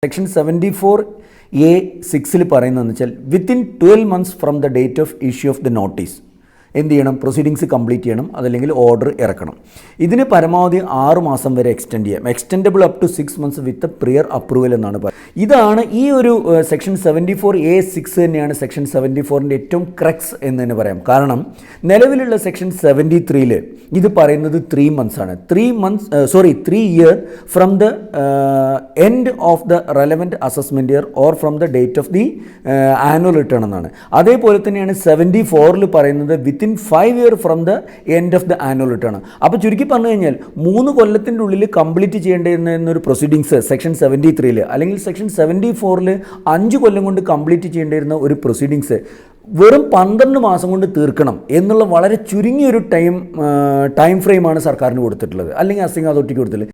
Section 74A(6) പറയുന്നതെന്ന് വെച്ചാൽ within 12 months from the date of issue of the notice എന്ത് ചെയ്യണം, പ്രൊസീഡിങ്സ് കംപ്ലീറ്റ് ചെയ്യണം, അതല്ലെങ്കിൽ ഓർഡർ ഇറക്കണം. ഇതിന് പരമാവധി 6 മാസം വരെ എക്സ്റ്റെൻഡ് ചെയ്യാം. Extendable up to 6 months with prior approval എന്നാണ് പറയുന്നത്. ഇതാണ് ഈ ഒരു സെക്ഷൻ 74A(6) തന്നെയാണ് സെക്ഷൻ 74ൻ്റെ ഏറ്റവും ക്രക്സ് എന്ന് തന്നെ പറയാം. കാരണം നിലവിലുള്ള സെക്ഷൻ 73 ഇത് പറയുന്നത് 3 months ആണ്. 3 year from the end of the relevant assessment year or from the date of the annual return എന്നാണ്. അതേപോലെ തന്നെയാണ് 74 പറയുന്നത് within 5 year from the end of the annual return. അപ്പോൾ ചുരുക്കി പറഞ്ഞു കഴിഞ്ഞാൽ 3 കൊല്ലത്തിൻ്റെ ഉള്ളിൽ കംപ്ലീറ്റ് ചെയ്യേണ്ടിയിരുന്ന പ്രൊസീഡിങ്സ് സെക്ഷൻ 73 അല്ലെങ്കിൽ സെക്ഷൻ 74 5 കൊല്ലം കൊണ്ട് കംപ്ലീറ്റ് ചെയ്യേണ്ടിയിരുന്ന ഒരു പ്രൊസീഡിങ്സ് വെറും 12 മാസം കൊണ്ട് തീർക്കണം എന്നുള്ള വളരെ ചുരുങ്ങിയൊരു ടൈം ഫ്രെയിമാണ് സർക്കാരിന് കൊടുത്തിട്ടുള്ളത്, അല്ലെങ്കിൽ അസിംഗ് അതോറിറ്റിക്ക് കൊടുത്തിട്ടുള്ളത്.